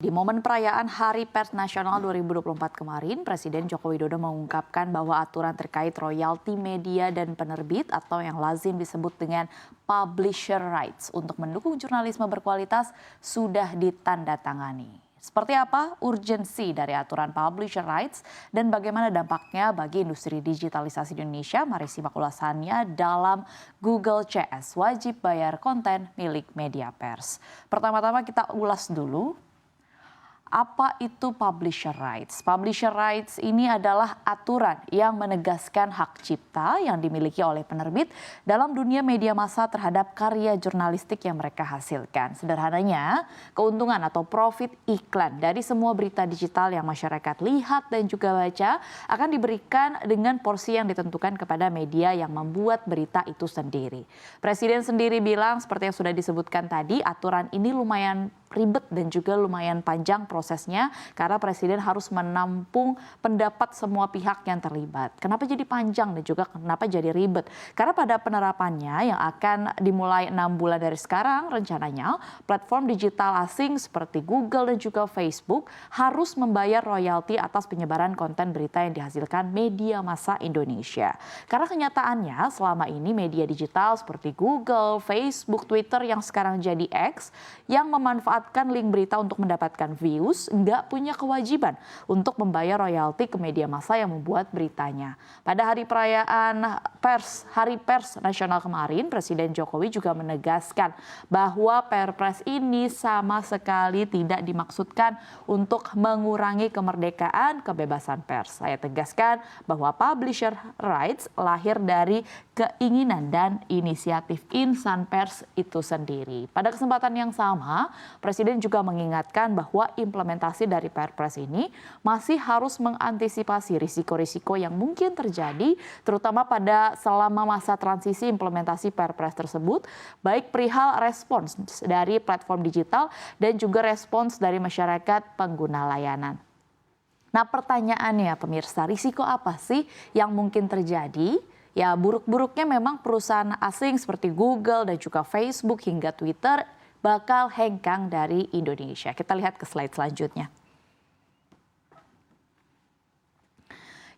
Di momen perayaan Hari Pers Nasional 2024 kemarin, Presiden Joko Widodo mengungkapkan bahwa aturan terkait royalti media dan penerbit atau yang lazim disebut dengan publisher rights untuk mendukung jurnalisme berkualitas sudah ditandatangani. Seperti apa urgensi dari aturan publisher rights dan bagaimana dampaknya bagi industri digitalisasi di Indonesia? Mari simak ulasannya dalam Google CS, wajib bayar konten milik media pers. Pertama-tama kita ulas dulu. Apa itu publisher rights? Publisher rights ini adalah aturan yang menegaskan hak cipta yang dimiliki oleh penerbit dalam dunia media massa terhadap karya jurnalistik yang mereka hasilkan. Sederhananya, keuntungan atau profit iklan dari semua berita digital yang masyarakat lihat dan juga baca akan diberikan dengan porsi yang ditentukan kepada media yang membuat berita itu sendiri. Presiden sendiri bilang seperti yang sudah disebutkan tadi, aturan ini lumayan ribet dan juga lumayan panjang prosesnya karena Presiden harus menampung pendapat semua pihak yang terlibat. Kenapa jadi panjang dan juga kenapa jadi ribet? Karena pada penerapannya yang akan dimulai 6 bulan dari sekarang rencananya platform digital asing seperti Google dan juga Facebook harus membayar royalti atas penyebaran konten berita yang dihasilkan media massa Indonesia. Karena kenyataannya selama ini media digital seperti Google, Facebook, Twitter yang sekarang jadi X yang memanfaatkan link berita untuk mendapatkan views, nggak punya kewajiban untuk membayar royalti ke media massa yang membuat beritanya. Pada hari perayaan Hari Pers Nasional kemarin, Presiden Jokowi juga menegaskan bahwa Perpres ini sama sekali tidak dimaksudkan untuk mengurangi kemerdekaan kebebasan pers. Saya tegaskan bahwa publisher rights lahir dari keinginan dan inisiatif insan pers itu sendiri. Pada kesempatan yang sama, Presiden juga mengingatkan bahwa implementasi dari Perpres ini masih harus mengantisipasi risiko-risiko yang mungkin terjadi, terutama pada selama masa transisi implementasi Perpres tersebut, baik perihal respons dari platform digital dan juga respons dari masyarakat pengguna layanan. Nah, pertanyaannya pemirsa, risiko apa sih yang mungkin terjadi? Ya, buruk-buruknya memang perusahaan asing seperti Google dan juga Facebook hingga Twitter bakal hengkang dari Indonesia. Kita lihat ke slide selanjutnya.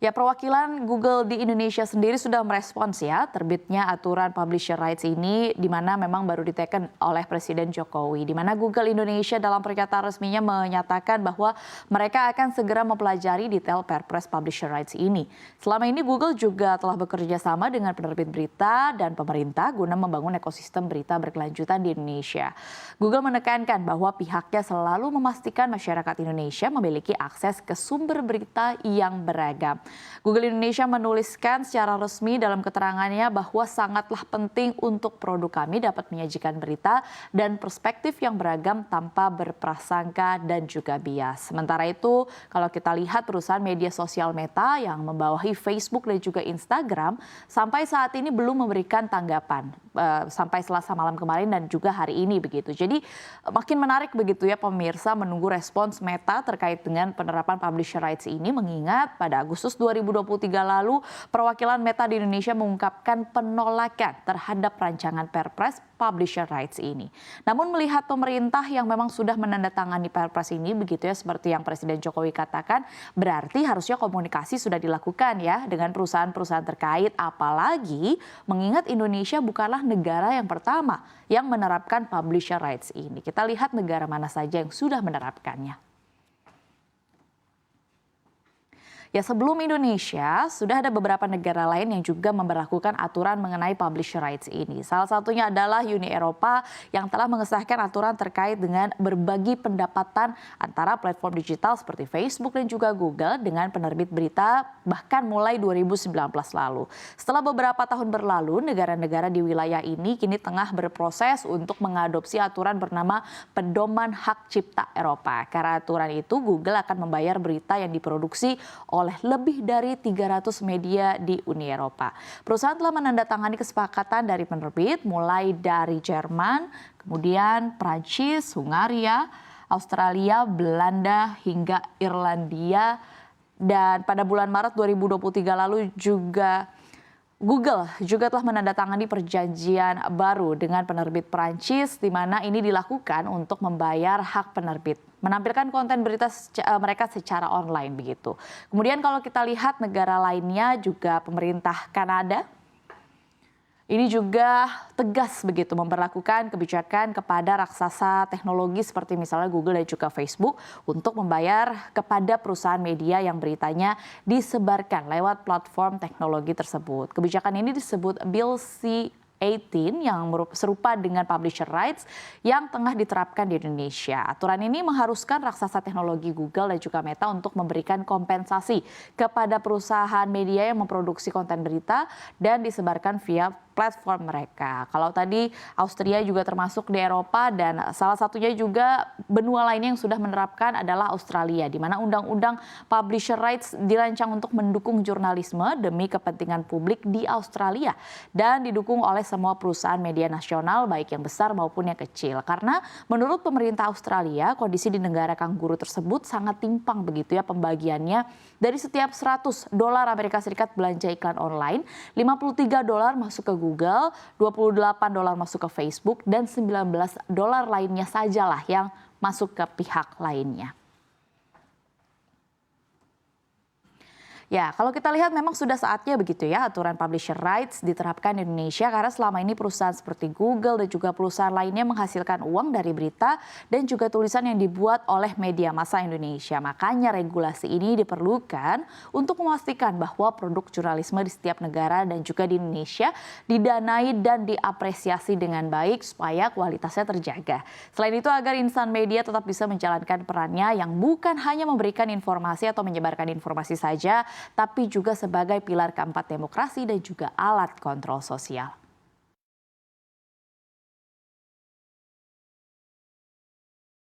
Ya, perwakilan Google di Indonesia sendiri sudah merespons ya terbitnya aturan publisher rights ini, di mana memang baru diteken oleh Presiden Jokowi. Di mana Google Indonesia dalam pernyataan resminya menyatakan bahwa mereka akan segera mempelajari detail Perpres publisher rights ini. Selama ini Google juga telah bekerja sama dengan penerbit berita dan pemerintah guna membangun ekosistem berita berkelanjutan di Indonesia. Google menekankan bahwa pihaknya selalu memastikan masyarakat Indonesia memiliki akses ke sumber berita yang beragam. Google Indonesia menuliskan secara resmi dalam keterangannya bahwa sangatlah penting untuk produk kami dapat menyajikan berita dan perspektif yang beragam tanpa berprasangka dan juga bias. Sementara itu, kalau kita lihat perusahaan media sosial Meta yang membawahi Facebook dan juga Instagram sampai saat ini belum memberikan tanggapan sampai Selasa malam kemarin dan juga hari ini begitu. Jadi makin menarik begitu ya pemirsa menunggu respons Meta terkait dengan penerapan publisher rights ini, mengingat pada Agustus 2023 lalu, perwakilan Meta di Indonesia mengungkapkan penolakan terhadap rancangan Perpres publisher rights ini. Namun melihat pemerintah yang memang sudah menandatangani Perpres ini, begitu ya seperti yang Presiden Jokowi katakan, berarti harusnya komunikasi sudah dilakukan ya dengan perusahaan-perusahaan terkait, apalagi mengingat Indonesia bukanlah negara yang pertama yang menerapkan publisher rights ini. Kita lihat negara mana saja yang sudah menerapkannya. Ya, sebelum Indonesia, sudah ada beberapa negara lain yang juga memberlakukan aturan mengenai publisher rights ini. Salah satunya adalah Uni Eropa yang telah mengesahkan aturan terkait dengan berbagi pendapatan antara platform digital seperti Facebook dan juga Google dengan penerbit berita bahkan mulai 2019 lalu. Setelah beberapa tahun berlalu, negara-negara di wilayah ini kini tengah berproses untuk mengadopsi aturan bernama Pedoman Hak Cipta Eropa. Karena aturan itu, Google akan membayar berita yang diproduksi oleh lebih dari 300 media di Uni Eropa. Perusahaan telah menandatangani kesepakatan dari penerbit mulai dari Jerman, kemudian Prancis, Hungaria, Australia, Belanda hingga Irlandia, dan pada bulan Maret 2023 lalu juga Google juga telah menandatangani perjanjian baru dengan penerbit Perancis, di mana ini dilakukan untuk membayar hak penerbit, menampilkan konten berita mereka secara online begitu. Kemudian kalau kita lihat negara lainnya juga pemerintah Kanada ini juga tegas begitu memberlakukan kebijakan kepada raksasa teknologi seperti misalnya Google dan juga Facebook untuk membayar kepada perusahaan media yang beritanya disebarkan lewat platform teknologi tersebut. Kebijakan ini disebut Bill C-18 yang serupa dengan publisher rights yang tengah diterapkan di Indonesia. Aturan ini mengharuskan raksasa teknologi Google dan juga Meta untuk memberikan kompensasi kepada perusahaan media yang memproduksi konten berita dan disebarkan via platform mereka. Kalau tadi Austria juga termasuk di Eropa dan salah satunya juga benua lainnya yang sudah menerapkan adalah Australia, di mana undang-undang publisher rights dirancang untuk mendukung jurnalisme demi kepentingan publik di Australia dan didukung oleh semua perusahaan media nasional baik yang besar maupun yang kecil. Karena menurut pemerintah Australia, kondisi di negara kangguru tersebut sangat timpang begitu ya pembagiannya. Dari setiap $100 Amerika Serikat belanja iklan online, $53 masuk ke Google, $28 masuk ke Facebook, dan $19 lainnya sajalah yang masuk ke pihak lainnya. Ya, kalau kita lihat memang sudah saatnya begitu ya aturan publisher rights diterapkan di Indonesia karena selama ini perusahaan seperti Google dan juga perusahaan lainnya menghasilkan uang dari berita dan juga tulisan yang dibuat oleh media massa Indonesia. Makanya regulasi ini diperlukan untuk memastikan bahwa produk jurnalisme di setiap negara dan juga di Indonesia didanai dan diapresiasi dengan baik supaya kualitasnya terjaga. Selain itu agar insan media tetap bisa menjalankan perannya yang bukan hanya memberikan informasi atau menyebarkan informasi saja, tapi juga sebagai pilar keempat demokrasi dan juga alat kontrol sosial.